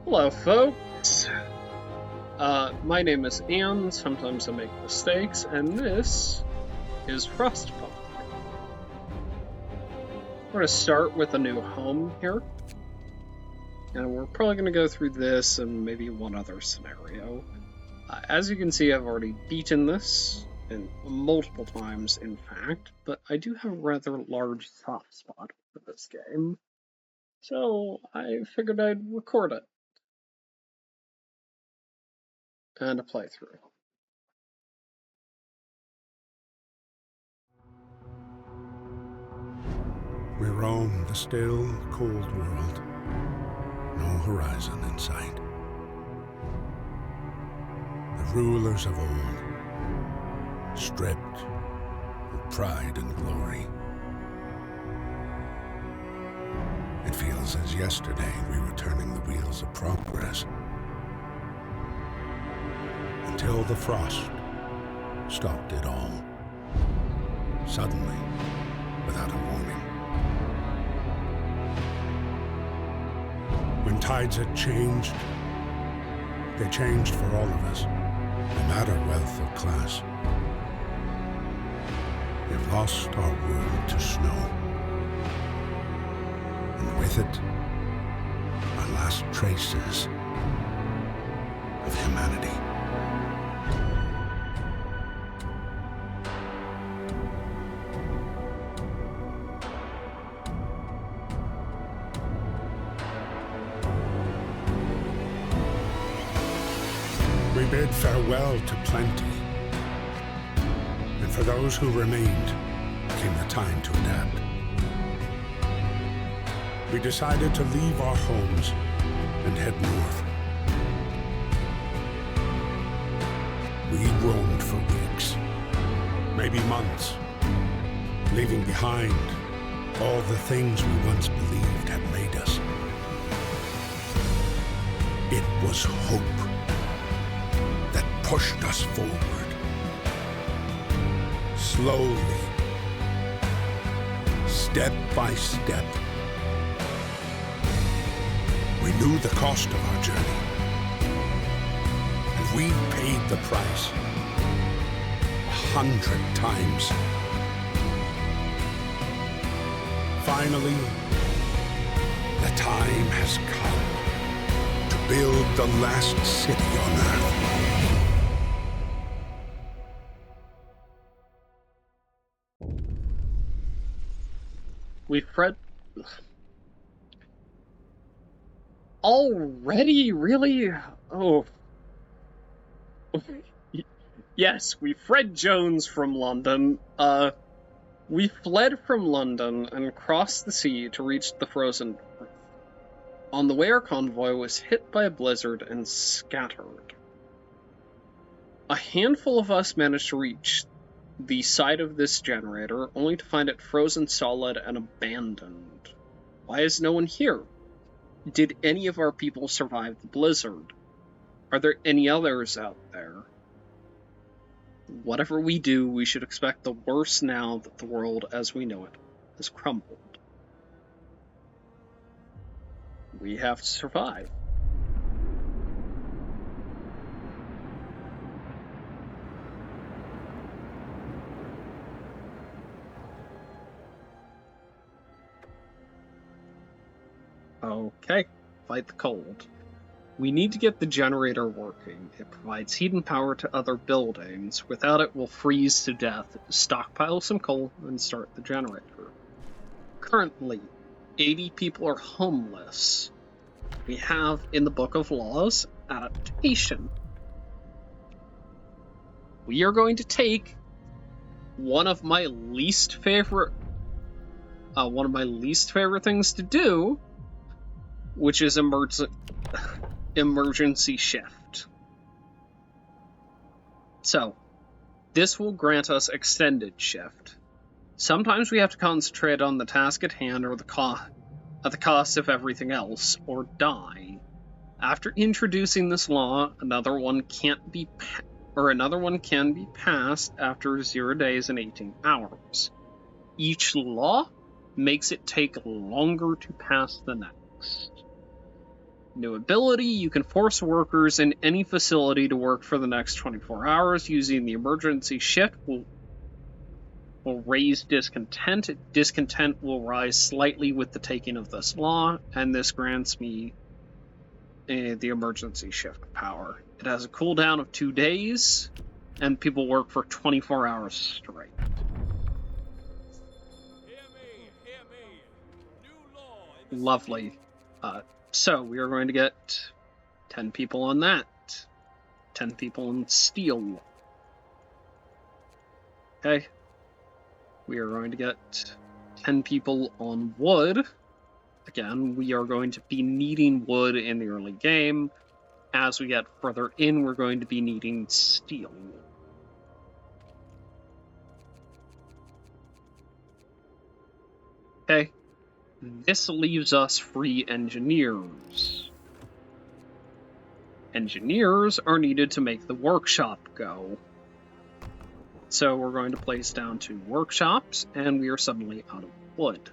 Hello, folks. My name is Ian. Sometimes I make mistakes, and this is Frostpunk. We're going to start with a new home here, and we're probably going to go through this and maybe one other scenario. As you can see, I've already beaten this multiple times, in fact, but I do have a rather large soft spot for this game, so I figured I'd record it and a playthrough. We roam the still, cold world, no horizon in sight. The rulers of old, stripped of pride and glory. It feels as yesterday we were turning the wheels of progress, until the frost stopped it all, suddenly, without a warning. When tides had changed, they changed for all of us, no matter wealth or class. We've lost our world to snow, and with it, our last traces of humanity. We bid farewell to plenty, and for those who remained, came the time to adapt. We decided to leave our homes and head north. We roamed for weeks, maybe months, leaving behind all the things we once believed had made us. It was hope that pushed us forward. Slowly, step by step. We knew the cost of our journey, and we paid the price 100 times. Finally, the time has come to build the last city on Earth. We Fred already? Really? Oh. Yes, we Fred Jones from London. We fled from London and crossed the sea to reach the frozen north. On the way, our convoy was hit by a blizzard and scattered. A handful of us managed to reach the side of this generator, only to find it frozen solid and abandoned. Why is no one here? Did any of our people survive the blizzard? Are there any others out there? Whatever we do, we should expect the worst now that the world as we know it has crumbled. We have to survive. Okay, fight the cold. We need to get the generator working. It provides heat and power to other buildings. Without it, we'll freeze to death. Stockpile some coal and start the generator. Currently, 80 people are homeless. We have, in the Book of Laws, adaptation. We are going to take one of my least favorite things to do, which is emergency shift. So, this will grant us extended shift. Sometimes we have to concentrate on the task at hand or at the cost of everything else, or die. After introducing this law, another one can be passed after 0 days and 18 hours. Each law makes it take longer to pass the next. New ability, you can force workers in any facility to work for the next 24 hours using the emergency shift will raise discontent. Discontent will rise slightly with the taking of this law, and this grants me the emergency shift power. It has a cooldown of 2 days, and people work for 24 hours straight. Hear me. New law Lovely. So we are going to get 10 people on that. 10 people on steel. Okay. We are going to get 10 people on wood. Again, we are going to be needing wood in the early game. As we get further in, we're going to be needing steel. Okay. This leaves us free engineers. Engineers are needed to make the workshop go. So we're going to place down 2 workshops, and we are suddenly out of wood.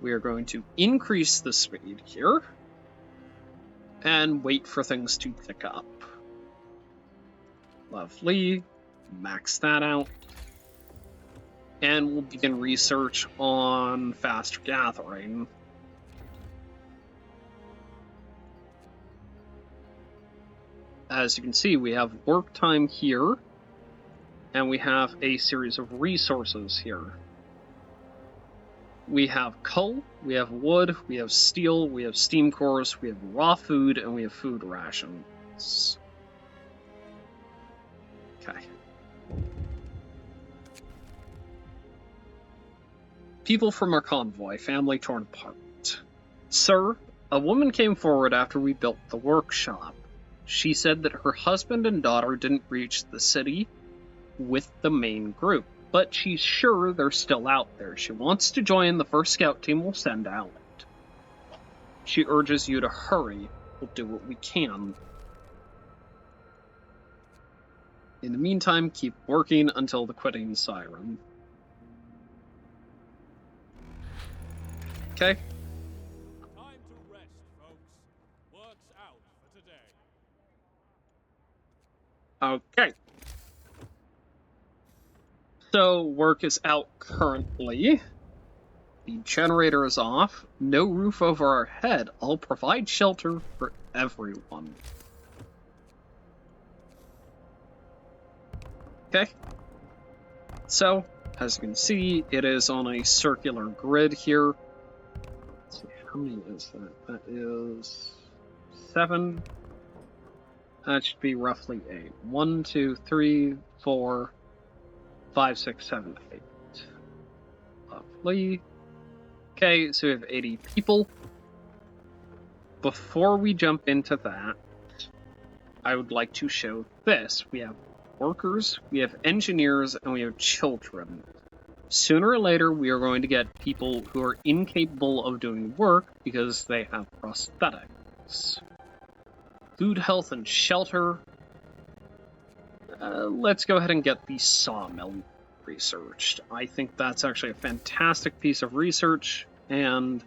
We are going to increase the speed here, and wait for things to pick up. Lovely. Max that out. And we'll begin research on fast gathering. As you can see, we have work time here, and we have a series of resources here. We have coal, we have wood, we have steel, we have steam cores, we have raw food, and we have food rations. Okay. People from our convoy, family torn apart. Sir, a woman came forward after we built the workshop. She said that her husband and daughter didn't reach the city with the main group, but she's sure they're still out there. She wants to join the first scout team we'll send out. She urges you to hurry. We'll do what we can. In the meantime, keep working until the quitting siren. Okay. Time to rest, folks. Work's out for today. Okay. So, work is out currently. The generator is off. No roof over our head. I'll provide shelter for everyone. Okay. So, as you can see, it is on a circular grid here. Let's see, how many is that? That is 7. That should be roughly 8. 1, 2, 3, 4, 5, 6, 7, 8. Lovely. Okay, so we have 80 people. Before we jump into that, I would like to show this. We have workers, we have engineers, and we have children. Sooner or later, we are going to get people who are incapable of doing work because they have prosthetics. Food, health, and shelter. Let's go ahead and get the sawmill researched. I think that's actually a fantastic piece of research, and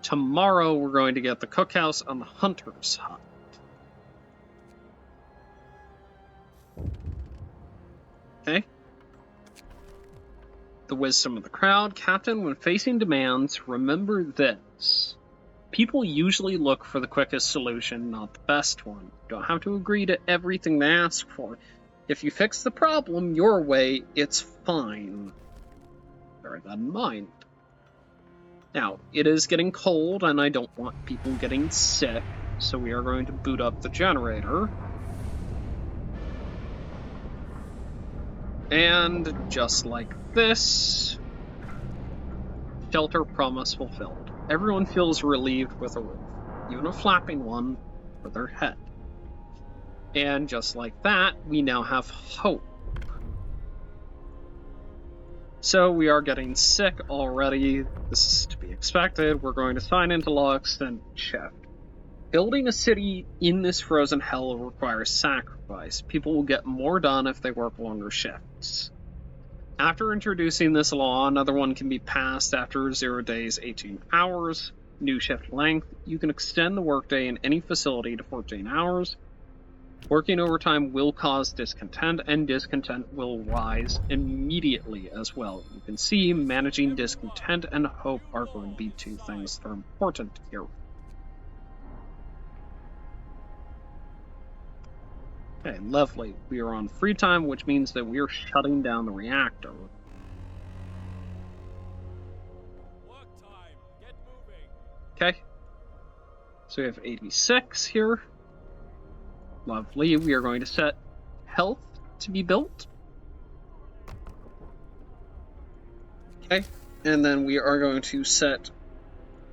tomorrow we're going to get the cookhouse and the hunter's hut. Okay. The wisdom of the crowd. Captain, when facing demands, remember this. People usually look for the quickest solution, not the best one. You don't have to agree to everything they ask for. If you fix the problem your way, it's fine. Bear that in mind. Now, it is getting cold, and I don't want people getting sick, so we are going to boot up the generator. And just like this, shelter promise fulfilled. Everyone feels relieved with a roof, even a flapping one for their head. And just like that, we now have hope. So we are getting sick already. This is to be expected. We're going to sign into law extended shift. Building a city in this frozen hell requires sacrifice. People will get more done if they work longer shifts. After introducing this law, another one can be passed after 0 days, 18 hours. New shift length. You can extend the workday in any facility to 14 hours. Working overtime will cause discontent, and discontent will rise immediately as well. You can see managing discontent and hope are going to be two things that are important here. Okay, lovely. We are on free time, which means that we are shutting down the reactor. Work time. Get moving. Okay. So we have 86 here. Lovely. We are going to set health to be built. Okay. And then we are going to set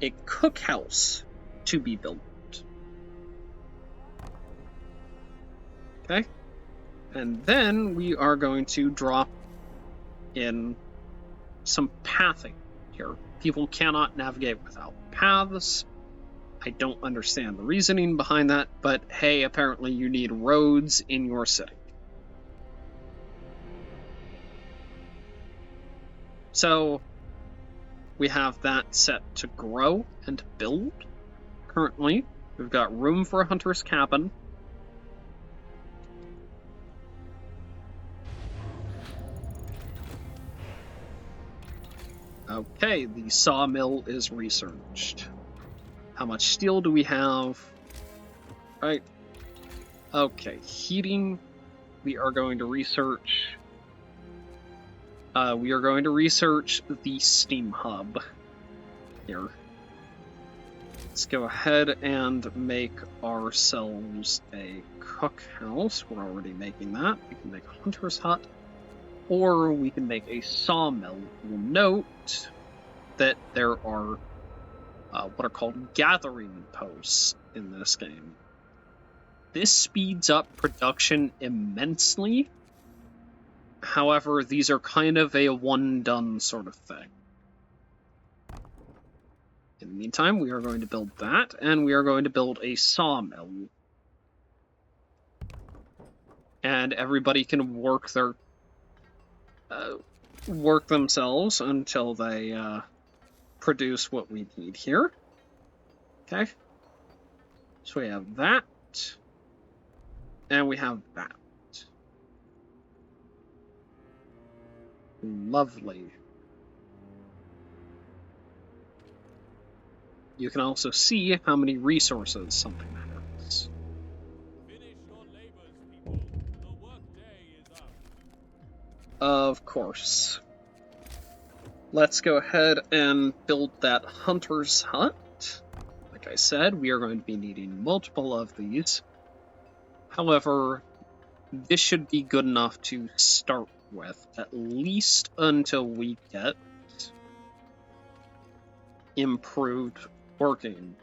a cookhouse to be built. Okay. And then we are going to drop in some pathing here. People cannot navigate without paths. I don't understand the reasoning behind that, but hey, apparently you need roads in your city. So we have that set to grow and build. Currently, we've got room for a hunter's cabin. Okay, the sawmill is researched. How much steel do we have? Right. Okay, heating. We are going to research. We are going to research the steam hub here. Let's go ahead and make ourselves a cookhouse. We're already making that. We can make a hunter's hut, or we can make a sawmill. You'll note that there are what are called gathering posts in this game. This speeds up production immensely. However, these are kind of a one-done sort of thing. In the meantime, we are going to build that, and we are going to build a sawmill. And everybody can work their work themselves until they produce what we need here. Okay. So we have that. And we have that. Lovely. You can also see how many resources something has. Finish your labors, people. The work day is up. Of course. Let's go ahead and build that hunter's hut. Like I said, we are going to be needing multiple of these. However, this should be good enough to start with, at least until we get improved working.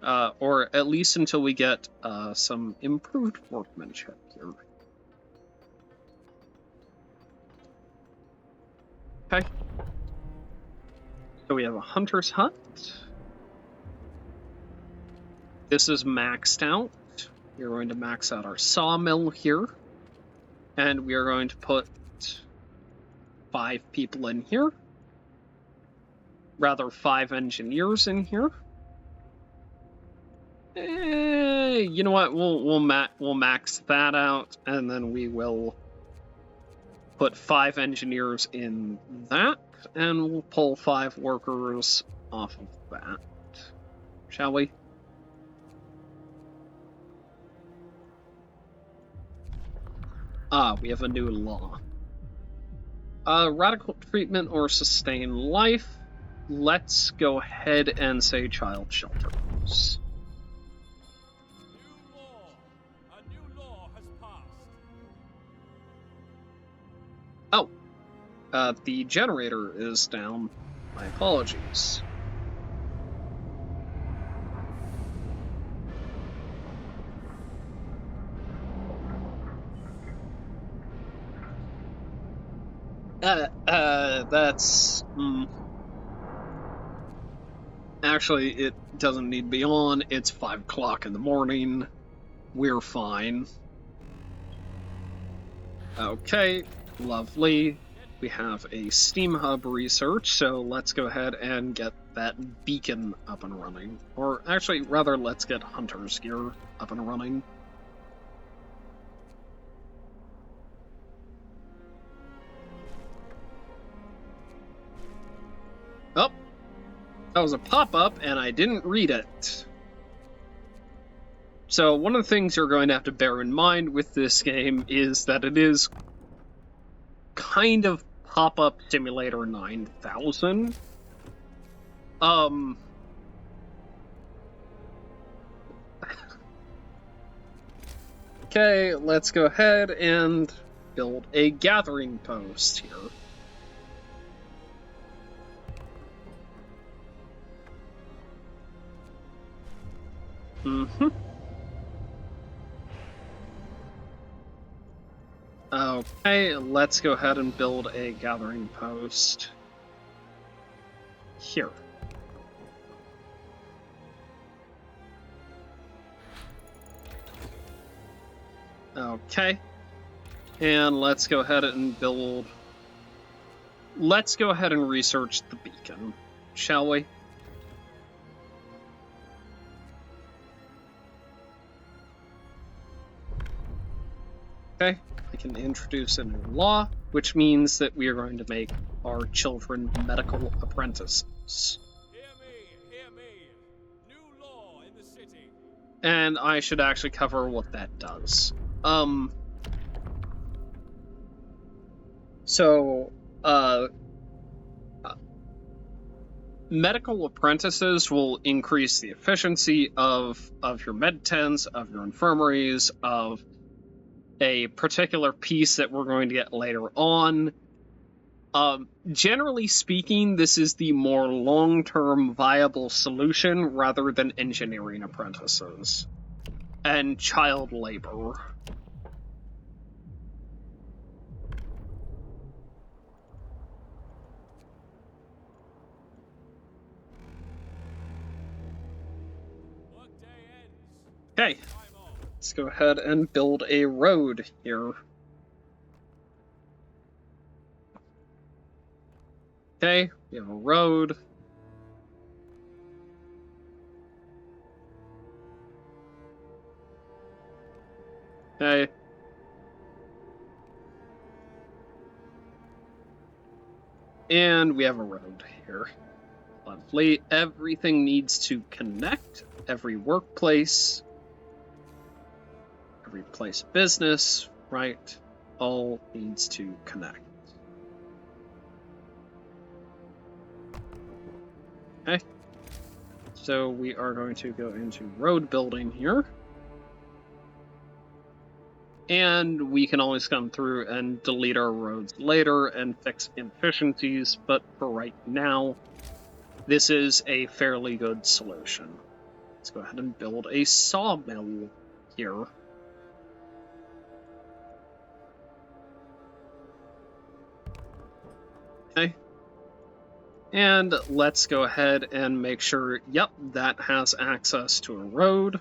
Or at least until we get some improved workmanship here. Okay. So we have a hunter's hut. This is maxed out. We're going to max out our sawmill here. And we are going to put 5 people in here. Rather, 5 engineers in here. You know what? We'll max that out, and then we will put 5 engineers in that, and we'll pull 5 workers off of that. Shall we? We have a new law. Radical treatment or sustain life. Let's go ahead and say child shelters. New law. A new law has passed. Oh. The generator is down. My apologies. That's... Actually, it doesn't need to be on. It's 5 o'clock in the morning. We're fine. Okay, lovely. We have a steam hub research, so let's go ahead and get that beacon up and running. Or actually, rather, let's get Hunter's gear up and running. Oh, that was a pop-up, and I didn't read it. So one of the things you're going to have to bear in mind with this game is that it is kind of Pop-Up Simulator 9000. Okay, let's go ahead and build a gathering post here. Okay, let's go ahead and build a gathering post here. Okay, and let's go ahead and build... Let's go ahead and research the beacon, shall we? Okay, I can introduce a new law, which means that we are going to make our children medical apprentices. Hear me. New law in the city. And I should actually cover what that does. Medical apprentices will increase the efficiency of your med tents, of your infirmaries, of a particular piece that we're going to get later on. Generally speaking, this is the more long-term viable solution rather than engineering apprentices and child labor. Okay, let's go ahead and build a road here. Okay, we have a road. Okay. And we have a road here. Lovely. Everything needs to connect. Every workplace, every place of business, right? All needs to connect. Okay. So we are going to go into road building here. And we can always come through and delete our roads later and fix inefficiencies, but for right now, this is a fairly good solution. Let's go ahead and build a sawmill here. Okay. And let's go ahead and make sure, yep, that has access to a road.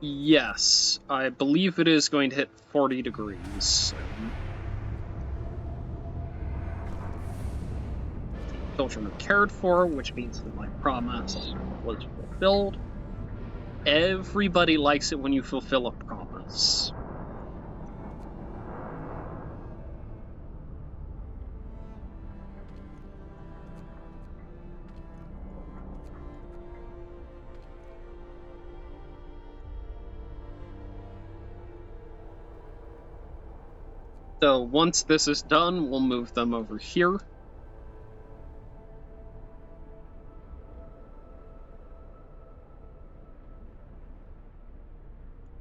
Yes, I believe it is going to hit 40 degrees soon. Children are cared for, which means that my promise was fulfilled. Everybody likes it when you fulfill a promise. So once this is done, we'll move them over here.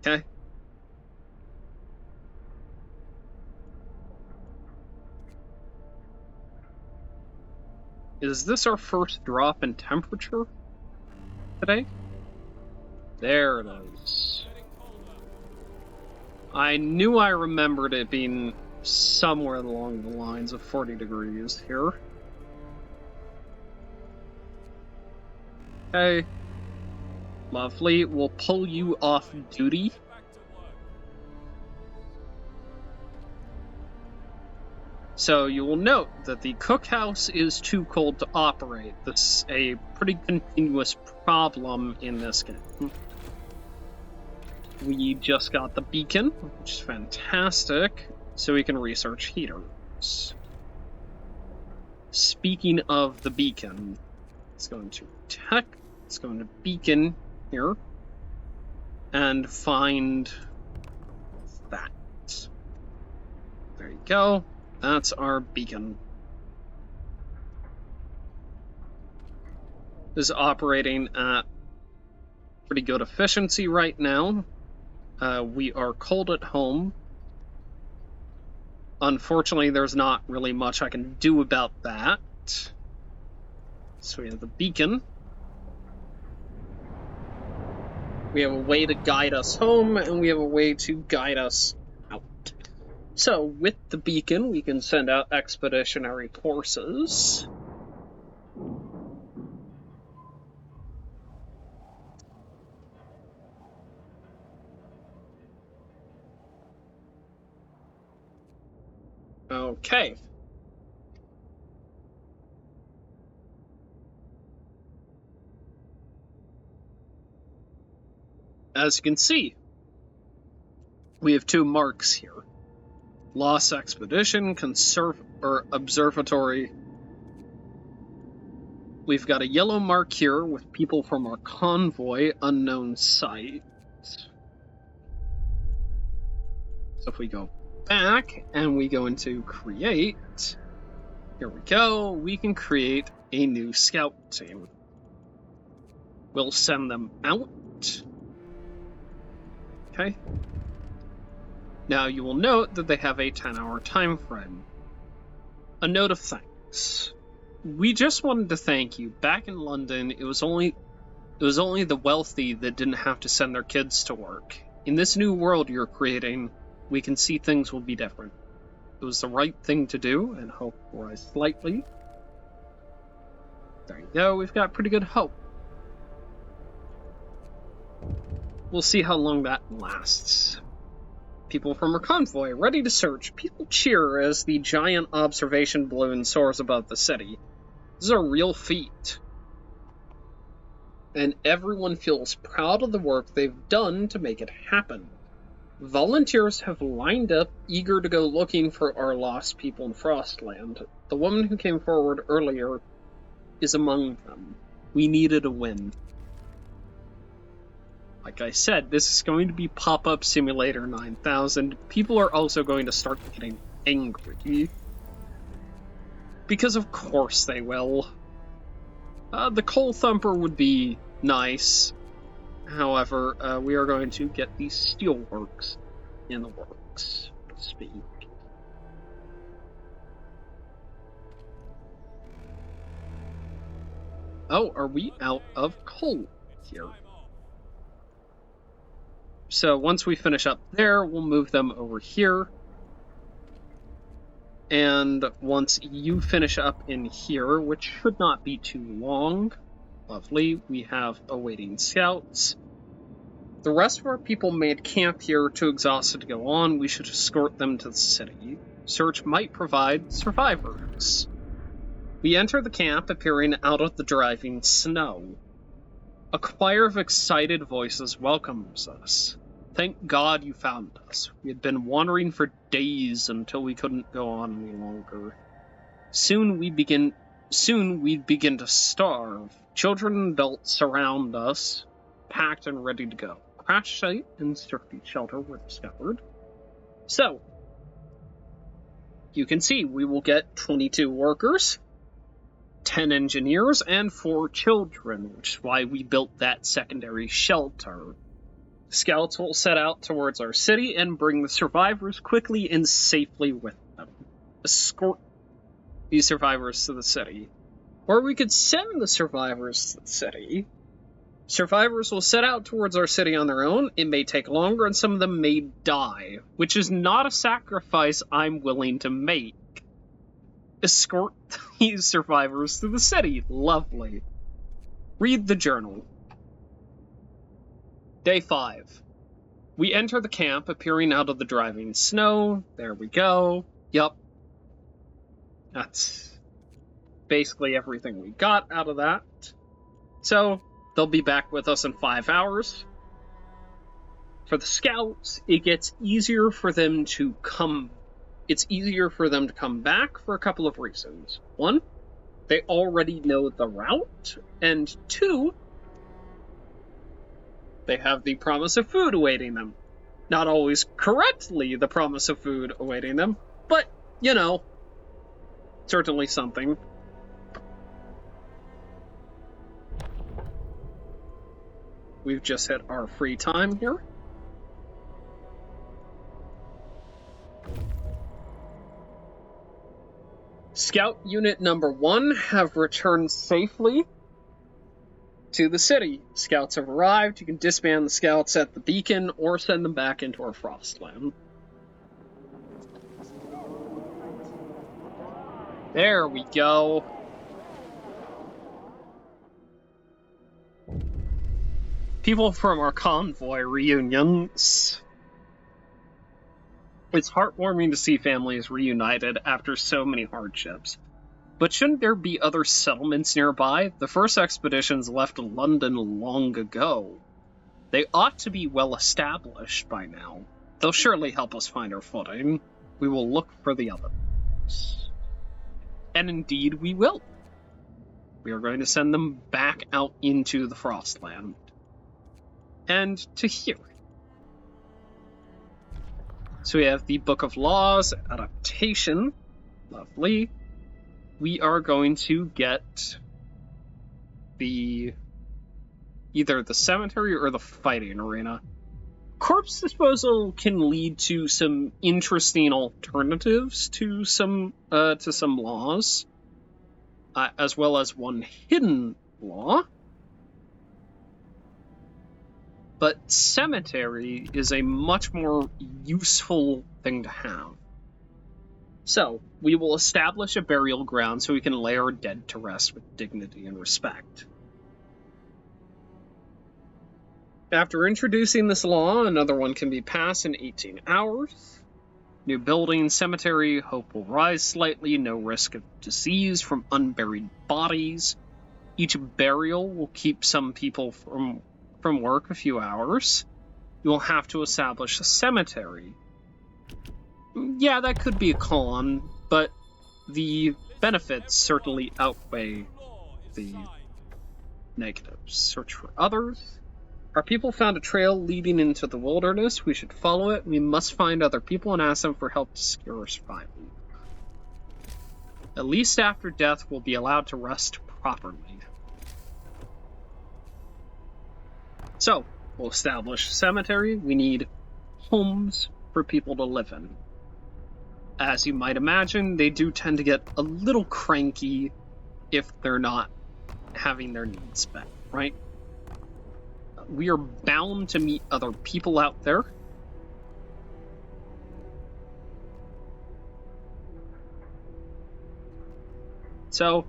Okay. Is this our first drop in temperature today? There it is. I knew I remembered it being somewhere along the lines of 40 degrees here. Okay. Lovely. We'll pull you off duty So you will note that the cookhouse is too cold to operate. This is a pretty continuous problem in this game. We just got the beacon, which is fantastic, so we can research heaters. Speaking of the beacon, let's go into tech, let's go into beacon here, and find that. There you go. That's our beacon. This is operating at pretty good efficiency right now. We are cold at home. Unfortunately, there's not really much I can do about that. So we have the beacon. We have a way to guide us home, and we have a way to guide us out. So, with the beacon, we can send out expeditionary forces. Okay. As you can see, we have two marks here. Lost Expedition, Observatory. We've got a yellow mark here with people from our convoy, unknown site. So if we go back and we go into create, here we go, we can create a new scout team. We'll send them out. Okay. Now you will note that they have a 10-hour time frame. A note of thanks. We just wanted to thank you. Back in London, it was only the wealthy that didn't have to send their kids to work. In this new world you're creating, we can see things will be different. It was the right thing to do, and hope will rise slightly. There you go, we've got pretty good hope. We'll see how long that lasts. People from our convoy, ready to search. People cheer as the giant observation balloon soars above the city. This is a real feat. And everyone feels proud of the work they've done to make it happen. Volunteers have lined up, eager to go looking for our lost people in Frostland. The woman who came forward earlier is among them. We needed a win. Like I said, this is going to be Pop-Up Simulator 9000. People are also going to start getting angry. Because of course they will. The Coal Thumper would be nice. However, we are going to get the steelworks in the works, so to speak. Oh, are we out of coal here? So once we finish up there, we'll move them over here. And once you finish up in here, which should not be too long, lovely, we have awaiting scouts. The rest of our people made camp here, too exhausted to go on. We should escort them to the city. Search might provide survivors. We enter the camp, appearing out of the driving snow. A choir of excited voices welcomes us. Thank God you found us. We had been wandering for days until we couldn't go on any longer. Soon we'd begin to starve. Children and adults surround us, packed and ready to go. Crash site and sturdy shelter were discovered. So, you can see we will get 22 workers, 10 engineers, and 4 children, which is why we built that secondary shelter. Scouts will set out towards our city and bring the survivors quickly and safely with them. Escort these survivors to the city. Or we could send the survivors to the city. Survivors will set out towards our city on their own. It may take longer and some of them may die, which is not a sacrifice I'm willing to make. Escort these survivors to the city. Lovely. Read the journal. Day 5. We enter the camp, appearing out of the driving snow. There we go. Yup. That's basically everything we got out of that. So, they'll be back with us in 5 hours. For the scouts, it gets easier for them to come. It's easier for them to come back for a couple of reasons. One, they already know the route, and two, they have the promise of food awaiting them. Not always correctly the promise of food awaiting them, but, you know, certainly something. We've just hit our free time here. Scout Unit number 1 have returned safely to the city. Scouts have arrived. You can disband the scouts at the beacon or send them back into our Frostland. There we go. People from our convoy reunions. It's heartwarming to see families reunited after so many hardships. But shouldn't there be other settlements nearby? The first expeditions left London long ago. They ought to be well established by now. They'll surely help us find our footing. We will look for the others. And indeed we will. We are going to send them back out into the Frostland. And to here. So we have the Book of Laws, adaptation. Lovely. We are going to get either the cemetery or the fighting arena. Corpse disposal can lead to some interesting alternatives to some laws, as well as one hidden law. But cemetery is a much more useful thing to have. So, we will establish a burial ground so we can lay our dead to rest with dignity and respect. After introducing this law, another one can be passed in 18 hours. New building, cemetery, hope will rise slightly, no risk of disease from unburied bodies. Each burial will keep some people from work a few hours. You will have to establish a cemetery. Yeah, that could be a con, but the benefits certainly outweigh the negatives. Search for others. Our people found a trail leading into the wilderness. We should follow it. We must find other people and ask them for help to secure our survival. At least after death, we'll be allowed to rest properly. So, we'll establish a cemetery. We need homes for people to live in. As you might imagine, they do tend to get a little cranky if they're not having their needs met, right? We are bound to meet other people out there. So,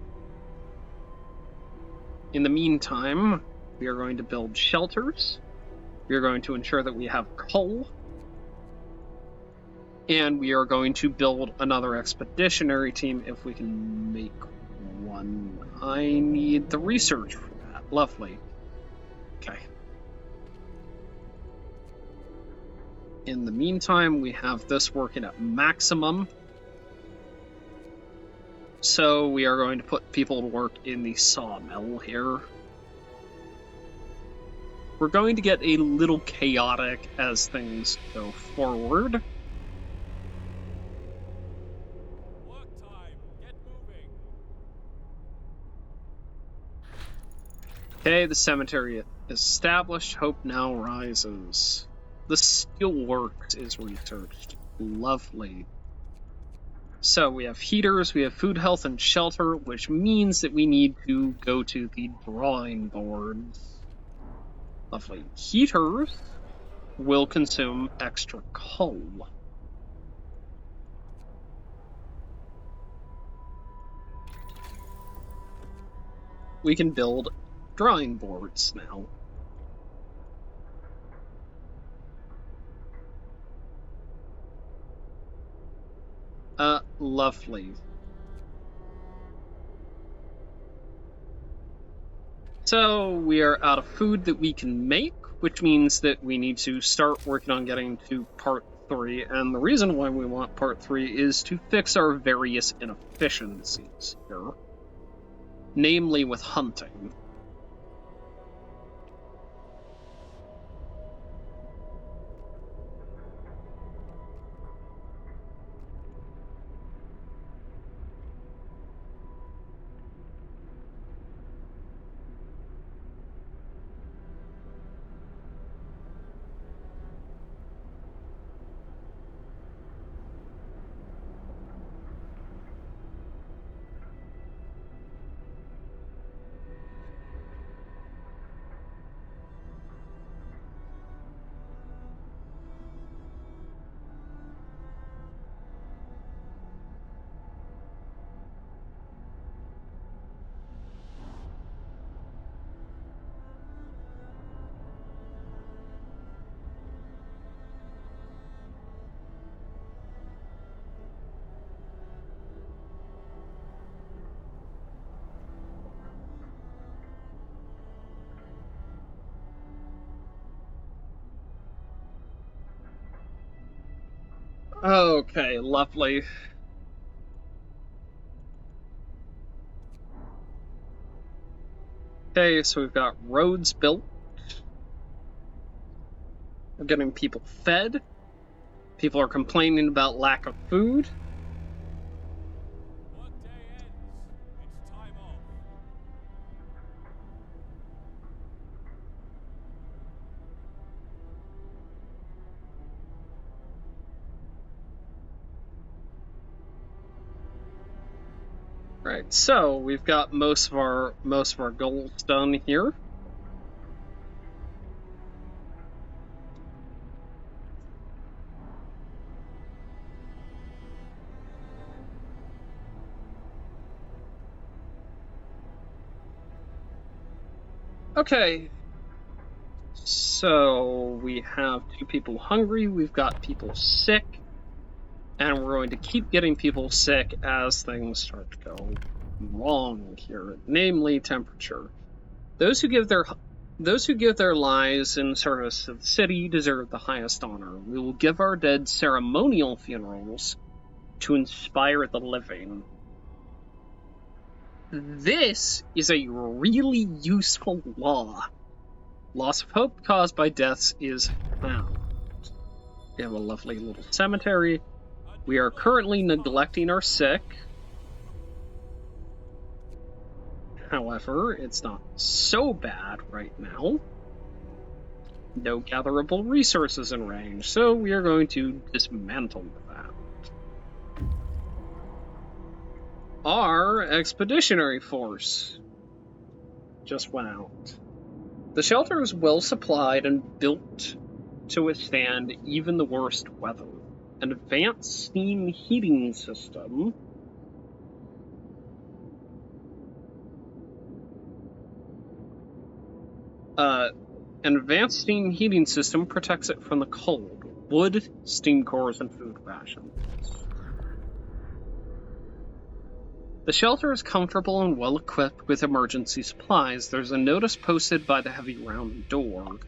in the meantime, we are going to build shelters. We are going to ensure that we have coal. And we are going to build another expeditionary team if we can make one. I need the research for that. Lovely. Okay. In the meantime, we have this working at maximum. So we are going to put people to work in the sawmill here. We're going to get a little chaotic as things go forward. Work time. Get moving. Okay, the cemetery is established. Hope now rises. The steelworks is researched. Lovely. So we have heaters, we have food, health, and shelter, which means that we need to go to the drawing boards. Lovely. Heaters will consume extra coal. We can build drawing boards now. Lovely. So we are out of food that we can make, which means that we need to start working on getting to part 3. And the reason why we want part 3 is to fix our various inefficiencies here, namely with hunting. Okay, lovely. Okay, so we've got roads built. We're getting people fed. People are complaining about lack of food. Workday ends. It's time off. Right, so we've got most of our goals done here. Okay, so we have 2 people hungry, we've got people sick, and we're going to keep getting people sick as things start to go wrong here, namely temperature. Those who give their lives in service to the city deserve the highest honor. We will give our dead ceremonial funerals to inspire the living. This is a really useful law. Loss of hope caused by deaths is found. We have a lovely little cemetery. We are currently neglecting our sick. However, it's not so bad right now. No gatherable resources in range, so we are going to dismantle that. Our expeditionary force just went out. The shelter is well supplied and built to withstand even the worst weather. An advanced steam heating system protects it from the cold. Wood, steam cores, and food rations. The shelter is comfortable and well equipped with emergency supplies. There's a notice posted by the heavy round door.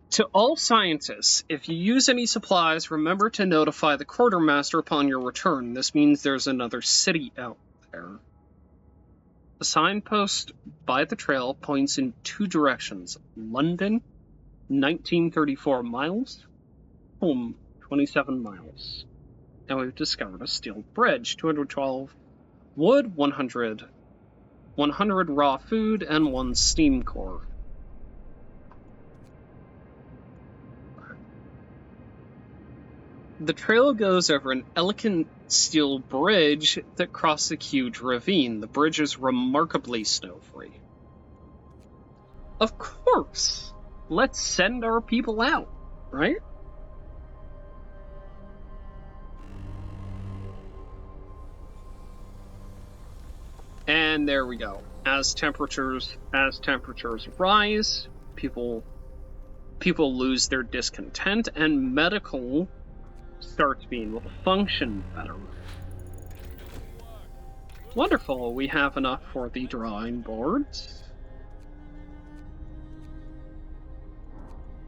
To all scientists, if you use any supplies, remember to notify the quartermaster upon your return. This means there's another city out there. The signpost by the trail points in 2 directions. London, 1934 miles. Home, 27 miles. And we've discovered a steel bridge, 212 wood, 100 raw food, and 1 steam core. The trail goes over an elegant steel bridge that crosses a huge ravine. The bridge is remarkably snow-free. Of course! Let's send our people out, right? And there we go. As temperatures rise, people lose their discontent, and medical starts being able to function better. Wonderful, we have enough for the drawing boards.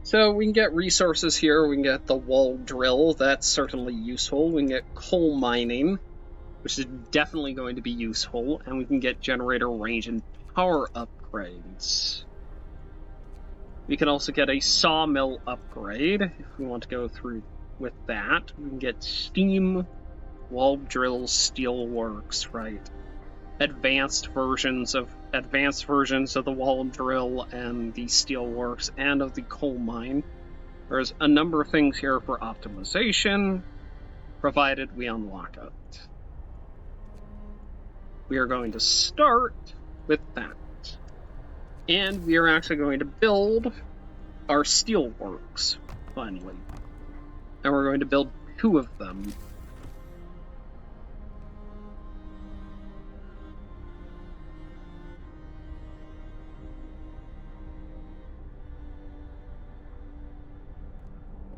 So we can get resources here, we can get the wall drill, that's certainly useful. We can get coal mining, which is definitely going to be useful, and we can get generator range and power upgrades. We can also get a sawmill upgrade, if we want to go through with that. We can get steam, wall drill, steel works, right? Advanced versions of the wall drill and the steel works and of the coal mine. There's a number of things here for optimization, provided we unlock it. We are going to start with that. And we are actually going to build our steel works, finally. And we're going to build 2 of them.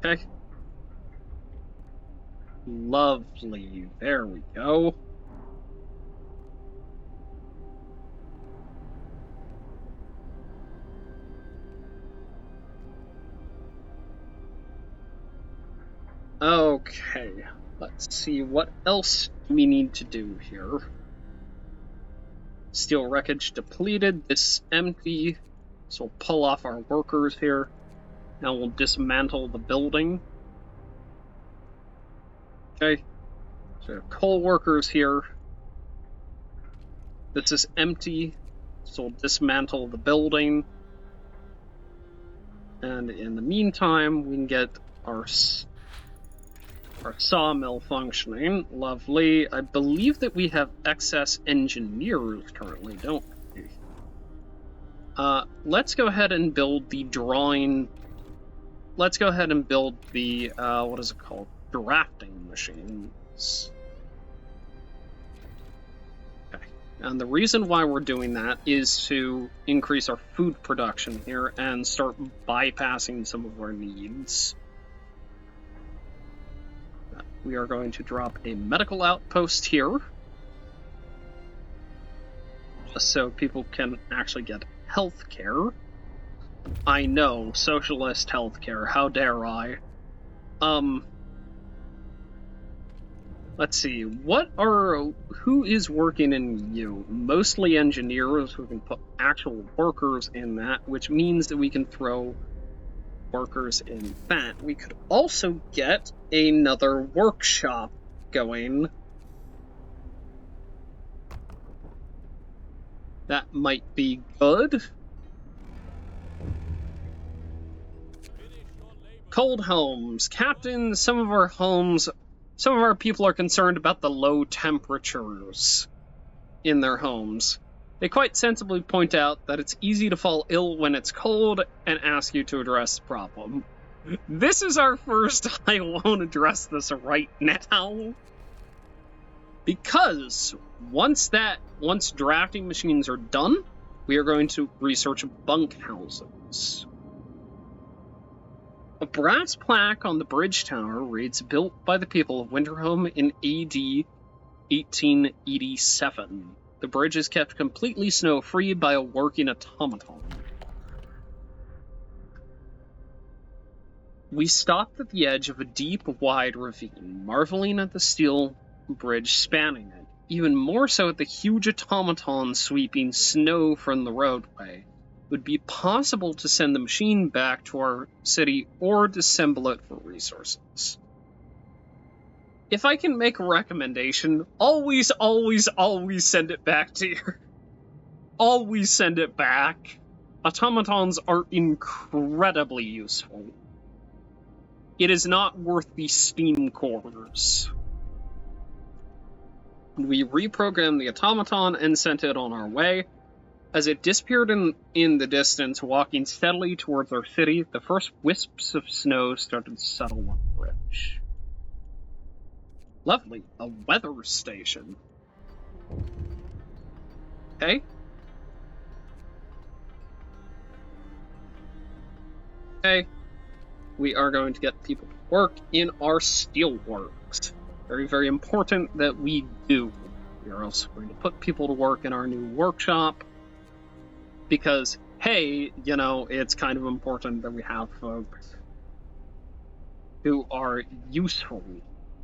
Okay. Lovely. There we go. Okay, let's see what else we need to do here. Steel wreckage depleted, this is empty, so we'll pull off our workers here. Now we'll dismantle the building. Okay, so coal workers here. This is empty, so we'll dismantle the building. And in the meantime, we can get our sawmill functioning. Lovely. I believe that we have excess engineers currently, don't we? Let's go ahead and build the drawing. Let's go ahead and build the, what is it called? Drafting machines. Okay. And the reason why we're doing that is to increase our food production here and start bypassing some of our needs. We are going to drop a medical outpost here, just so people can actually get health care. I know, socialist health care, how dare I? Let's see, who is working in you? Mostly engineers. We can put actual workers in that, which means that we can throw workers in that. We could also get another workshop going. That might be good. Cold homes. Captain, some of our people are concerned about the low temperatures in their homes. They quite sensibly point out that it's easy to fall ill when it's cold and ask you to address the problem. This is our first I won't address this right now. Because once drafting machines are done, we are going to research bunkhouses. A brass plaque on the bridge tower reads, "Built by the people of Winterhome in AD 1887. The bridge is kept completely snow-free by a working automaton." We stopped at the edge of a deep, wide ravine, marveling at the steel bridge spanning it, even more so at the huge automaton sweeping snow from the roadway. It would be possible to send the machine back to our city or disassemble it for resources. If I can make a recommendation, always, always, always send it back to your... Always send it back. Automatons are incredibly useful. It is not worth the steam cores. We reprogrammed the automaton and sent it on our way. As it disappeared in the distance, walking steadily towards our city, the first wisps of snow started to settle on the bridge. Lovely, a weather station. Okay. Okay. we are going to get people to work in our steelworks. Very, very important that we do. We are also going to put people to work in our new workshop because, hey, you know, it's kind of important that we have folks who are useful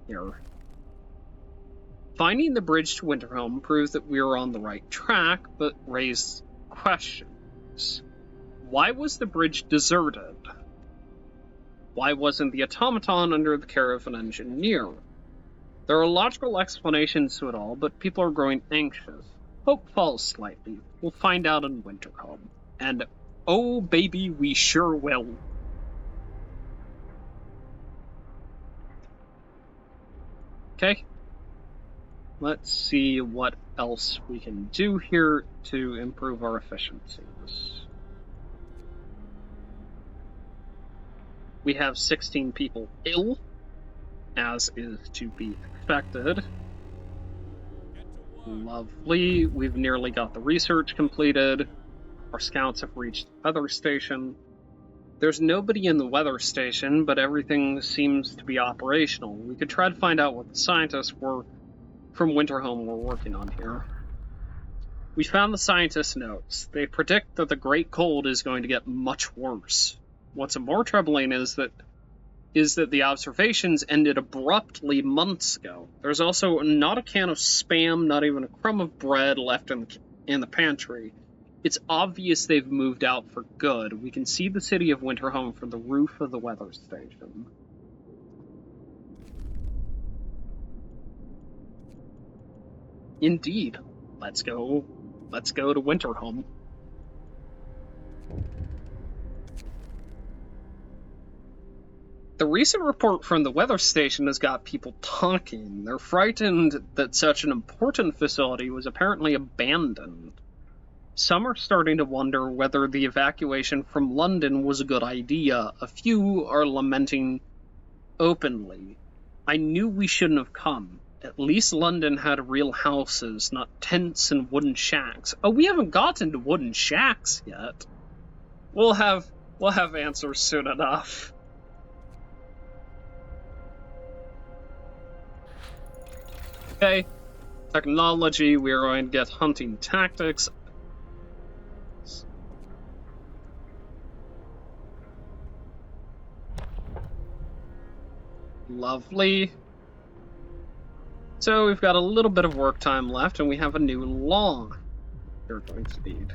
here. Finding the bridge to Winterhome proves that we are on the right track, but raised questions. Why was the bridge deserted? Why wasn't the automaton under the care of an engineer? There are logical explanations to it all, but people are growing anxious. Hope falls slightly. We'll find out in Winterhome. And, oh baby, we sure will. Okay. Let's see what else we can do here to improve our efficiencies. We have 16 people ill, as is to be expected. Lovely. We've nearly got the research completed. Our scouts have reached the weather station. There's nobody in the weather station, but everything seems to be operational. We could try to find out what the scientists from Winterhome were working on here. We found the scientists' notes. They predict that the Great Cold is going to get much worse. What's more troubling is that the observations ended abruptly months ago. There's also not a can of Spam, not even a crumb of bread left in the pantry. It's obvious they've moved out for good. We can see the city of Winterhome from the roof of the weather station. Indeed. Let's go to Winterhome. The recent report from the weather station has got people talking. They're frightened that such an important facility was apparently abandoned. Some are starting to wonder whether the evacuation from London was a good idea. A few are lamenting openly. I knew we shouldn't have come. At least London had real houses, not tents and wooden shacks. Oh, we haven't gotten to wooden shacks yet. We'll have answers soon enough. Okay, technology, we are going to get hunting tactics. Lovely. So we've got a little bit of work time left, and we have a new law we're going to need.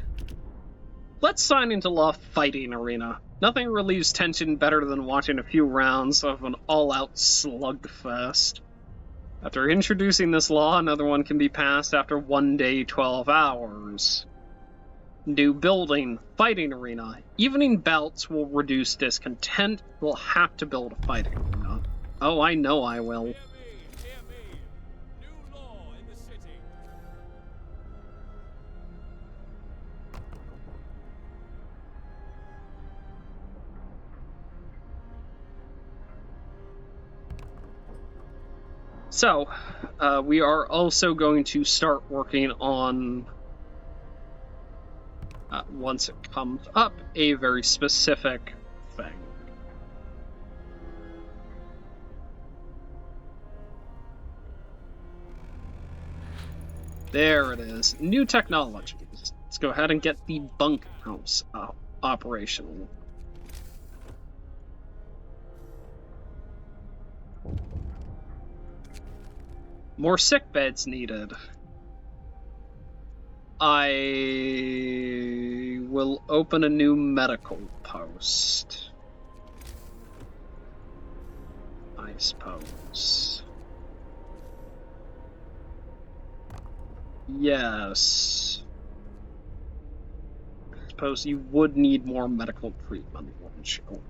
Let's sign into law fighting arena. Nothing relieves tension better than watching a few rounds of an all-out slugfest. After introducing this law, another one can be passed after 1 day, 12 hours. New building, fighting arena. Evening bouts will reduce discontent. We'll have to build a fighting arena. Oh, I know I will. Hear me. New law in the city. So, we are also going to start working on, once it comes up, a very specific thing. There it is. New technologies. Let's go ahead and get the bunkhouse operational. More sick beds needed. I will open a new medical post, I suppose. Yes. I suppose you would need more medical treatment, wouldn't you?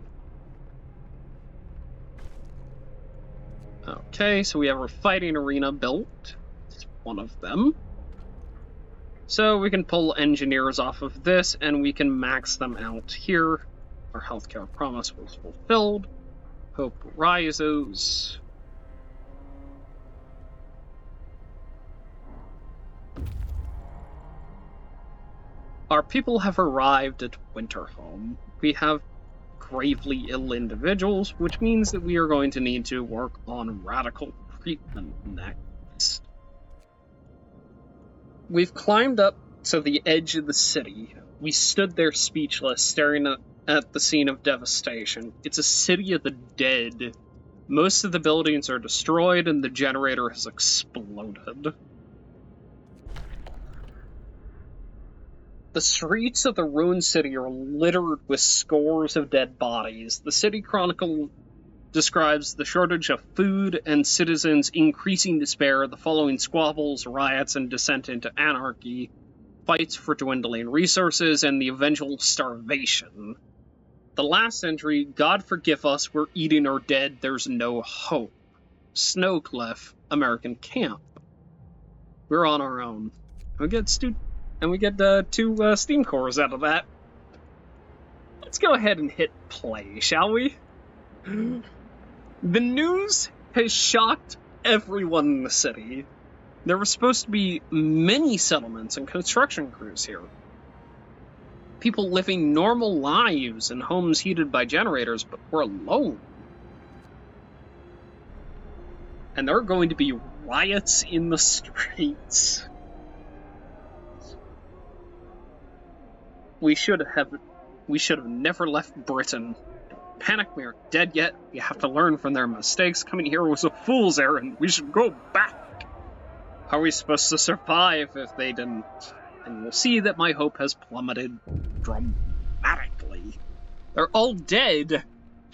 Okay, so we have our fighting arena built. It's one of them. So we can pull engineers off of this, and we can max them out here. Our healthcare promise was fulfilled. Hope rises. Our people have arrived at Winterhome. We have gravely ill individuals, which means that we are going to need to work on radical treatment next. We've climbed up to the edge of the city. We stood there speechless, staring at the scene of devastation. It's a city of the dead. Most of the buildings are destroyed and the generator has exploded. The streets of the ruined city are littered with scores of dead bodies. The City Chronicle describes the shortage of food and citizens' increasing despair, the following squabbles, riots, and descent into anarchy, fights for dwindling resources, and the eventual starvation. The last entry, God forgive us, we're eating our dead, there's no hope. Snowcliff, American camp. We're on our own. We get two steam cores out of that. Let's go ahead and hit play, shall we? The news has shocked everyone in the city. There were supposed to be many settlements and construction crews here. People living normal lives in homes heated by generators, but we're alone. And there are going to be riots in the streets. We should have never left Britain. Panic, we aren't dead yet. We have to learn from their mistakes. Coming here was a fool's errand. We should go back. How are we supposed to survive if they didn't? And you'll see that my hope has plummeted dramatically. They're all dead.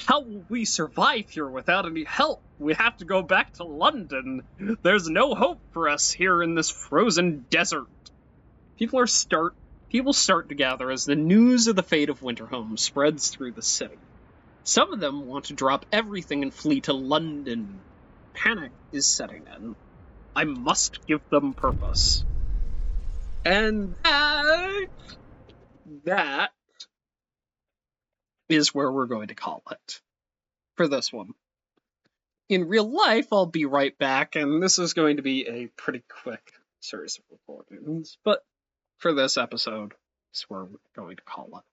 How will we survive here without any help? We have to go back to London. There's no hope for us here in this frozen desert. People start to gather as the news of the fate of Winterhome spreads through the city. Some of them want to drop everything and flee to London. Panic is setting in. I must give them purpose. And that is where we're going to call it for this one. In real life, I'll be right back, and this is going to be a pretty quick series of recordings, but for this episode, that's where we're going to call it.